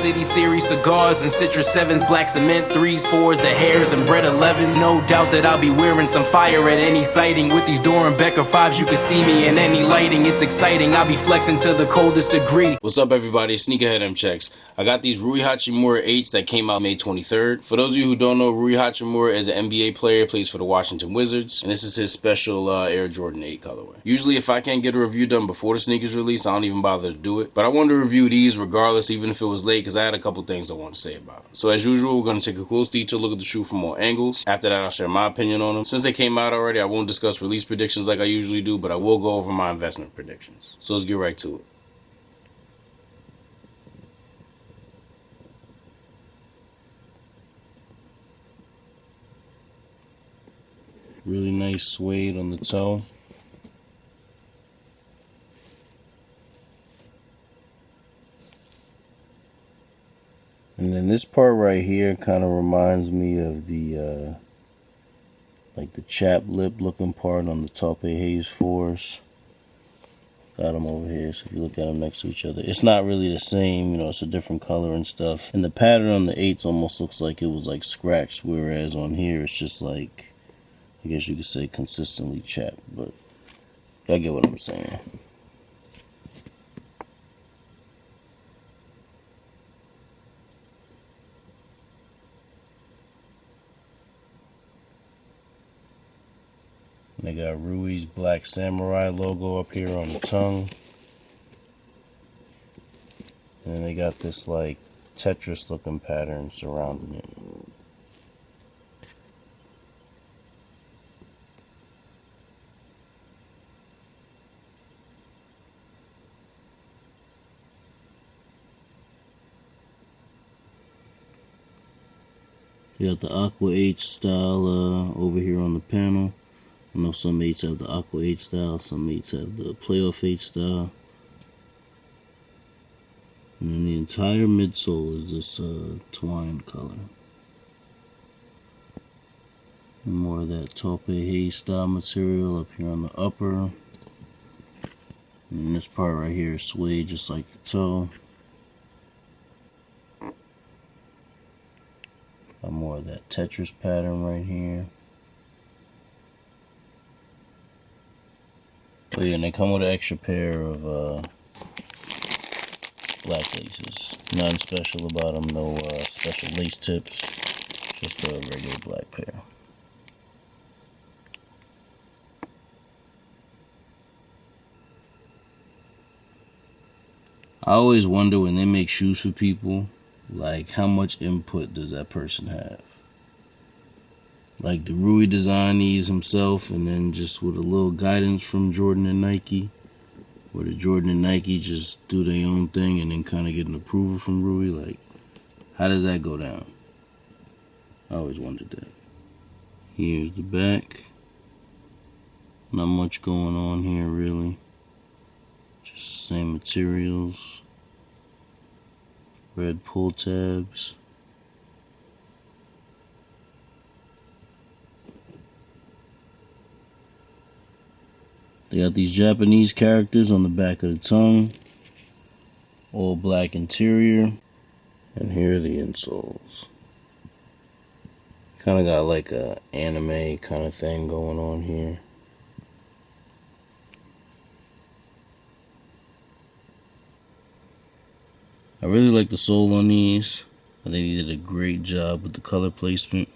City Series cigars and Citrus 7s, black cement 3s, 4s, the hairs and bread 11s. No doubt that I'll be wearing some fire at any sighting. With these Dorenbecker 5s, you can see me in any lighting. It's exciting, I'll be flexing to the coldest degree. What's up, everybody? Sneakerhead M Checks. I got these Rui Hachimura 8s that came out May 23rd. For those of you who don't know, Rui Hachimura is an NBA player, plays for the Washington Wizards, and this is his special Air Jordan 8 colorway. Usually, if I can't get a review done before the sneakers release, I don't even bother to do it. But I wanted to review these regardless, even if it was late, because I had a couple things I want to say about it. So as usual, we're going to take a close detailed look at the shoe from all angles. After that, I'll share my opinion on them. Since they came out already, I won't discuss release predictions like I usually do, but I will go over my investment predictions. So let's get right to it. Really nice suede on the toe. And then this part right here kind of reminds me of the like the chap lip looking part on the Taupe Haze 4s. Got them over here, so if you look at them next to each other, it's not really the same, you know, it's a different color and stuff. And the pattern on the 8s almost looks like it was like scratched, whereas on here it's just like, I guess you could say consistently chapped, but y'all get what I'm saying. And they got Rui's Black Samurai logo up here on the tongue. And then they got this like Tetris looking pattern surrounding it. You got the Aqua H style over here on the panel. I know some 8s have the Aqua H style, some 8s have the Playoff H style. And then the entire midsole is this twine color. And more of that Taupe Haze style material up here on the upper. And this part right here is suede just like the toe. Got more of that Tetris pattern right here. Oh yeah, and they come with an extra pair of black laces. Nothing special about them, no special lace tips, just a regular black pair. I always wonder when they make shoes for people, like how much input does that person have? Like, did Rui design these himself and then just with a little guidance from Jordan and Nike? Or did Jordan and Nike just do their own thing and then kind of get an approval from Rui? Like, how does that go down? I always wondered that. Here's the back. Not much going on here, really. Just the same materials. Red pull tabs. They got these Japanese characters on the back of the tongue. All black interior. And here are the insoles. Kind of got like a anime kind of thing going on here. I really like the sole on these. I think they did a great job with the color placement.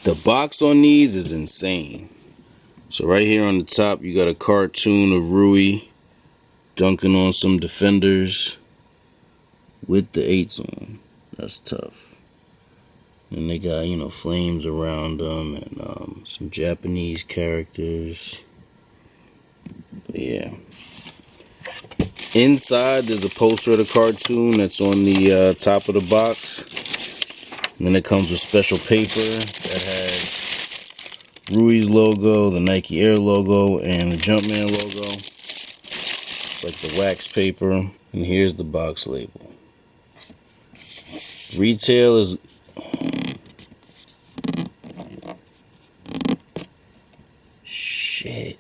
The box on these is insane. So right here on the top, you got a cartoon of Rui dunking on some defenders with the 8s on. That's tough. And they got, you know, flames around them and some Japanese characters. But yeah. Inside, there's a poster of the cartoon that's on the top of the box. And then it comes with special paper that has Rui's logo, the Nike Air logo, and the Jumpman logo. It's like the wax paper. And here's the box label. Retail is... Shit.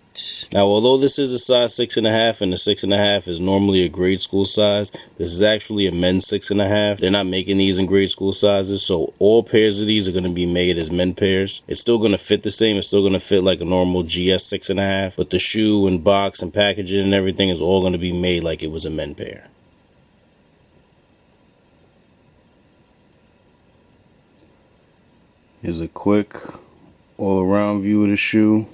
Now, although this is a size 6.5 and the 6.5 is normally a grade school size, this is actually a men's 6.5. They're not making these in grade school sizes, so all pairs of these are going to be made as men pairs. It's still going to fit the same. It's still going to fit like a normal GS 6.5, but the shoe and box and packaging and everything is all going to be made like it was a men pair. Here's a quick all-around view of the shoe.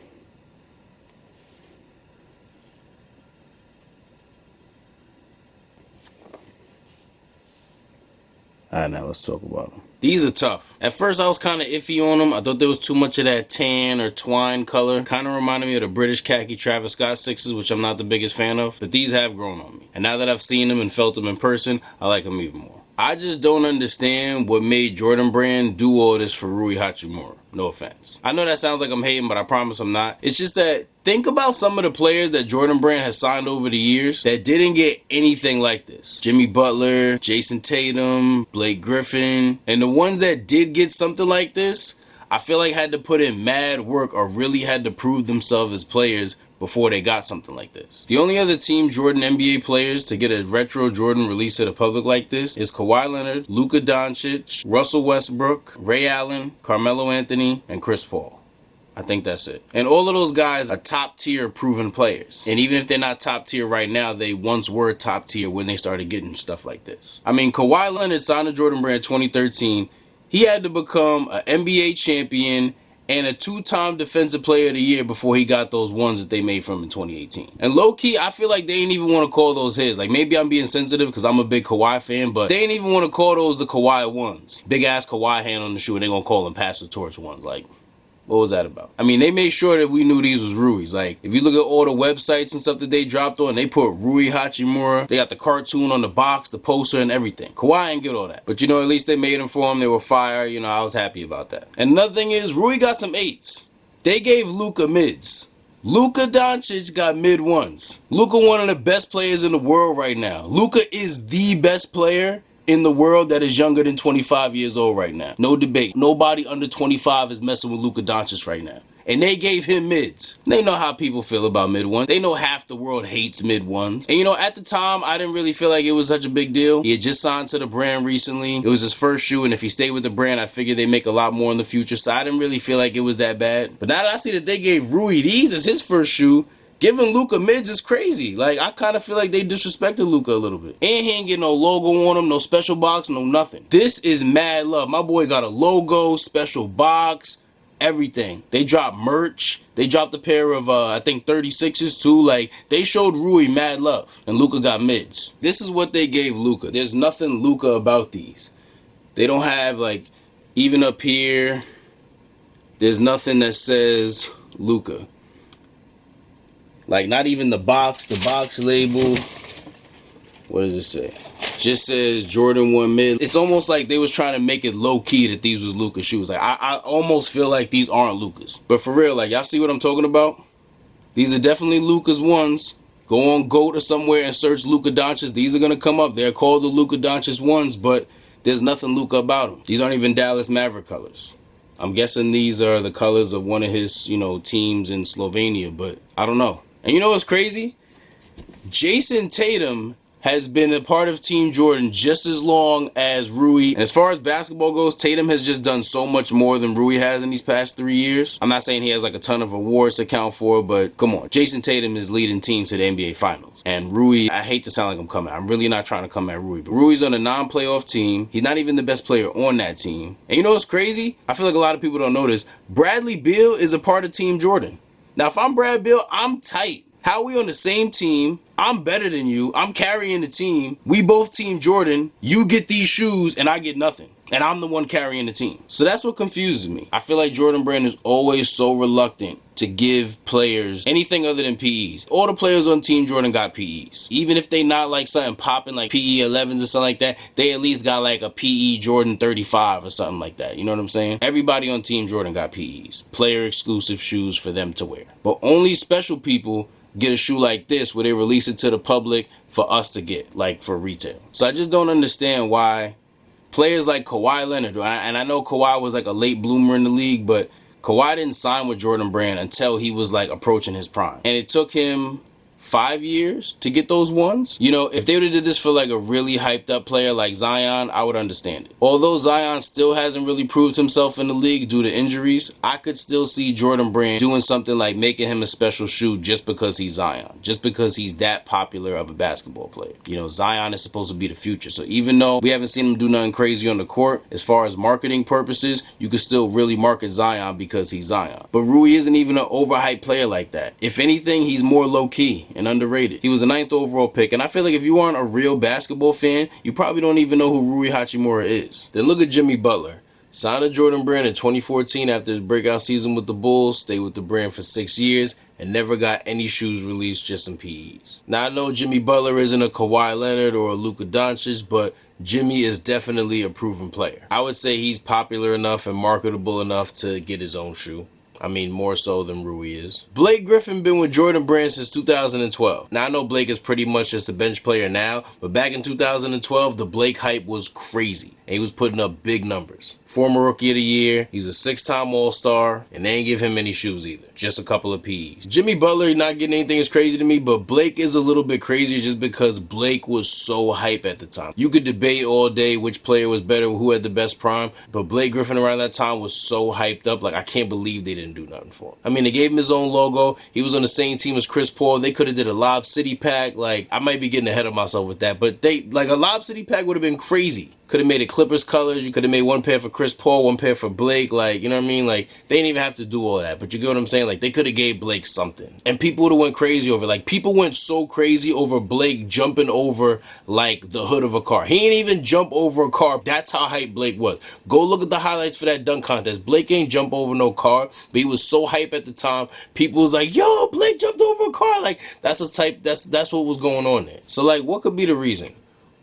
Alright, now let's talk about them. These are tough. At first, I was kind of iffy on them. I thought there was too much of that tan or twine color. Kind of reminded me of the British khaki Travis Scott 6s, which I'm not the biggest fan of. But these have grown on me. And now that I've seen them and felt them in person, I like them even more. I just don't understand what made Jordan Brand do all this for Rui Hachimura. No offense. I know that sounds like I'm hating, but I promise I'm not. It's just that think about some of the players that Jordan Brand has signed over the years that didn't get anything like this. Jimmy Butler, Jayson Tatum, Blake Griffin, and the ones that did get something like this, I feel like had to put in mad work or really had to prove themselves as players before they got something like this. The only other Team Jordan NBA players to get a retro Jordan released to the public like this is Kawhi Leonard, Luka Doncic, Russell Westbrook, Ray Allen, Carmelo Anthony, and Chris Paul. I think that's it. And all of those guys are top tier proven players. And even if they're not top tier right now, they once were top tier when they started getting stuff like this. I mean, Kawhi Leonard signed to Jordan Brand 2013. He had to become an NBA champion and a two-time Defensive Player of the Year before he got those ones that they made from in 2018. And low-key, I feel like they ain't even want to call those his. Like, maybe I'm being sensitive because I'm a big Kawhi fan, but they ain't even want to call those the Kawhi ones. Big-ass Kawhi hand on the shoe, and they gonna call them Pass the Torch ones. Like, what was that about? I mean, they made sure that we knew these was Rui's. Like, if you look at all the websites and stuff that they dropped on, they put Rui Hachimura. They got the cartoon on the box, the poster, and everything. Kawhi ain't get all that. But, you know, at least they made them for him. They were fire. You know, I was happy about that. And another thing is, Rui got some 8s. They gave Luka mids. Luka Doncic got mid ones. Luka one of the best players in the world right now. Luka is the best player in the world that is younger than 25 years old right now. No debate. Nobody under 25 is messing with Luka Doncic right now. And they gave him mids. They know how people feel about mid ones. They know half the world hates mid ones. And you know, at the time, I didn't really feel like it was such a big deal. He had just signed to the brand recently. It was his first shoe, and if he stayed with the brand, I figured they make a lot more in the future. So I didn't really feel like it was that bad. But now that I see that they gave Rui these as his first shoe, giving Luka mids is crazy. Like, I kind of feel like they disrespected Luka a little bit. And he ain't get no logo on him, no special box, no nothing. This is mad love. My boy got a logo, special box, everything. They dropped merch. They dropped a pair of, I think, 36s too. Like, they showed Rui mad love. And Luka got mids. This is what they gave Luka. There's nothing Luka about these. They don't have, like, even up here, there's nothing that says Luka. Like, not even the box label. What does it say? Just says Jordan 1 mid. It's almost like they was trying to make it low-key that these was Luka shoes. Like, I almost feel like these aren't Luka's. But for real, like, y'all see what I'm talking about? These are definitely Luka's ones. Go on GOAT or somewhere and search Luka Doncic. These are going to come up. They're called the Luka Doncic ones, but there's nothing Luka about them. These aren't even Dallas Maverick colors. I'm guessing these are the colors of one of his, you know, teams in Slovenia, but I don't know. And you know what's crazy? Jayson Tatum has been a part of Team Jordan just as long as Rui. And as far as basketball goes, Tatum has just done so much more than Rui has in these past 3 years. I'm not saying he has like a ton of awards to count for, but come on. Jayson Tatum is leading teams to the NBA Finals. And Rui, I hate to sound like I'm coming. I'm really not trying to come at Rui. But Rui's on a non-playoff team. He's not even the best player on that team. And you know what's crazy? I feel like a lot of people don't know this. Bradley Beal is a part of Team Jordan. Now, if I'm Brad Beal, I'm tight. How are we on the same team? I'm better than you. I'm carrying the team. We both Team Jordan. You get these shoes and I get nothing. And I'm the one carrying the team. So that's what confuses me. I feel like Jordan Brand is always so reluctant to give players anything other than PEs. All the players on Team Jordan got PEs. Even if they not like something popping like PE 11s or something like that, they at least got like a PE Jordan 35 or something like that. You know what I'm saying? Everybody on Team Jordan got PEs. Player exclusive shoes for them to wear. But only special people get a shoe like this where they release it to the public for us to get, like for retail. So I just don't understand why players like Kawhi Leonard, and I know Kawhi was like a late bloomer in the league, but Kawhi didn't sign with Jordan Brand until he was like approaching his prime. And it took him 5 years to get those ones. You know, if they would have did this for like a really hyped up player like Zion, I would understand it. Although Zion still hasn't really proved himself in the league due to injuries, I could still see Jordan Brand doing something like making him a special shoe just because he's Zion, just because he's that popular of a basketball player. You know, Zion is supposed to be the future. So even though we haven't seen him do nothing crazy on the court, as far as marketing purposes, you could still really market Zion because he's Zion. But Rui isn't even an overhyped player like that. If anything, he's more low-key and underrated. He was a 9th overall pick, and I feel like if you aren't a real basketball fan, you probably don't even know who Rui Hachimura is. Then look at Jimmy Butler. Signed to Jordan Brand in 2014 after his breakout season with the Bulls, stayed with the brand for 6 years, and never got any shoes released, just some PEs. Now I know Jimmy Butler isn't a Kawhi Leonard or a Luka Doncic, but Jimmy is definitely a proven player. I would say he's popular enough and marketable enough to get his own shoe. I mean, more so than Rui is. Blake Griffin been with Jordan Brand since 2012. Now, I know Blake is pretty much just a bench player now, but back in 2012, the Blake hype was crazy, and he was putting up big numbers. Former Rookie of the Year, he's a 6-time All-Star, and they ain't give him any shoes either. Just a couple of PEs. Jimmy Butler not getting anything is crazy to me, but Blake is a little bit crazier just because Blake was so hype at the time. You could debate all day which player was better, who had the best prime, but Blake Griffin around that time was so hyped up, like I can't believe they didn't do nothing for him. I mean, they gave him his own logo. He was on the same team as Chris Paul. They could have did a Lob City pack. Like, I might be getting ahead of myself with that, but a Lob City pack would have been crazy. Could have made it Clippers colors. You could have made one pair for Chris Paul, one pair for Blake. Like, you know what I mean? Like, they didn't even have to do all that. But you get what I'm saying? Like, they could have gave Blake something. And people would have went crazy over it. Like, people went so crazy over Blake jumping over, like, the hood of a car. He ain't even jump over a car. That's how hype Blake was. Go look at the highlights for that dunk contest. Blake ain't jump over no car. But he was so hype at the time. People was like, yo, Blake jumped over a car. Like, that's what was going on there. So, like, what could be the reason?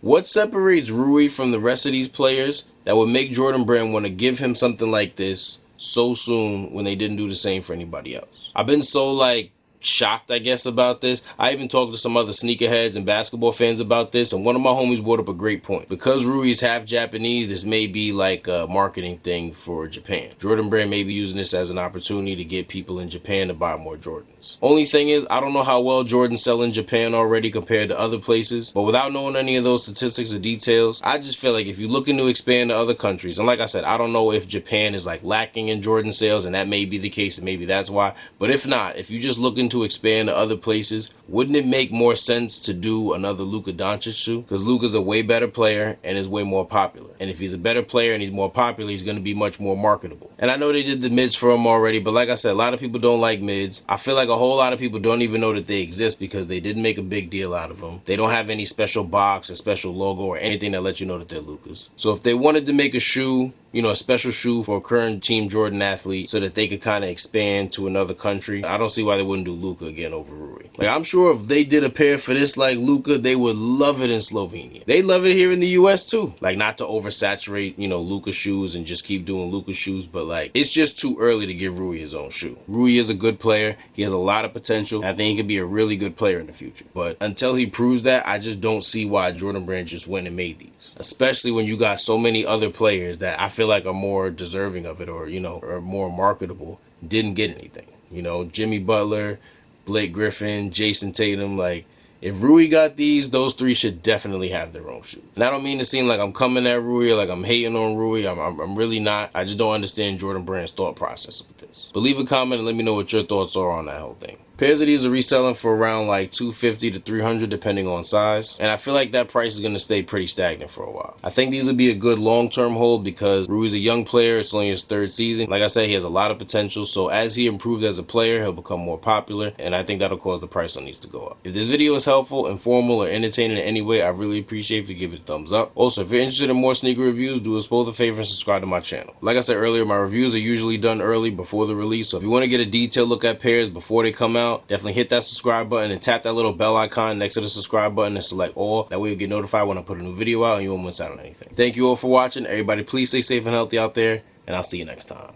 What separates Rui from the rest of these players that would make Jordan Brand want to give him something like this so soon when they didn't do the same for anybody else? I've been so, like, shocked, I guess, about this. I even talked to some other sneakerheads and basketball fans about this, and one of my homies brought up a great point. Because Rui's half Japanese, this may be like a marketing thing for Japan. Jordan Brand may be using this as an opportunity to get people in Japan to buy more Jordans. Only thing is, I don't know how well Jordans sell in Japan already compared to other places, but without knowing any of those statistics or details, I just feel like if you're looking to expand to other countries, and like I said, I don't know if Japan is like lacking in Jordan sales, and that may be the case, and maybe that's why, but if not, if you're just looking to expand to other places, wouldn't it make more sense to do another Luka Doncic shoe? Because Luka's a way better player and is way more popular. And if he's a better player and he's more popular, he's going to be much more marketable. And I know they did the mids for him already, but like I said, a lot of people don't like mids. I feel like a whole lot of people don't even know that they exist because they didn't make a big deal out of them. They don't have any special box, a special logo, or anything that lets you know that they're Lukas. So if they wanted to make a shoe, you know, a special shoe for a current Team Jordan athlete so that they could kind of expand to another country, I don't see why they wouldn't do Luka again over Rui. Like, I'm sure if they did a pair for this like Luka, they would love it in Slovenia. They love it here in the US too. Like, not to oversaturate, you know, Luka shoes and just keep doing Luka shoes, but like, it's just too early to give Rui his own shoe. Rui is a good player. He has a lot of potential. I think he could be a really good player in the future. But until he proves that, I just don't see why Jordan Brand just went and made these. Especially when you got so many other players that I feel like are more deserving of it, or, you know, are more marketable, didn't get anything. You know, Jimmy Butler, Blake Griffin, Jayson Tatum, like, if Rui got these, those three should definitely have their own shoe. And I don't mean to seem like I'm coming at Rui or like I'm hating on Rui. I'm really not. I just don't understand Jordan Brand's thought process with this. But leave a comment and let me know what your thoughts are on that whole thing. Pairs of these are reselling for around like $250 to $300 depending on size. And I feel like that price is going to stay pretty stagnant for a while. I think these will be a good long-term hold because Rui's a young player. It's only his 3rd season. Like I said, he has a lot of potential. So as he improves as a player, he'll become more popular. And I think that'll cause the price on these to go up. If this video is helpful, informal, or entertaining in any way, I really appreciate if you give it a thumbs up. Also, if you're interested in more sneaker reviews, do us both a favor and subscribe to my channel. Like I said earlier, my reviews are usually done early before the release. So if you want to get a detailed look at pairs before they come out, definitely hit that subscribe button and tap that little bell icon next to the subscribe button and select all. That way you'll get notified when I put a new video out and you won't miss out on anything. Thank you all for watching. Everybody please stay safe and healthy out there, and I'll see you next time.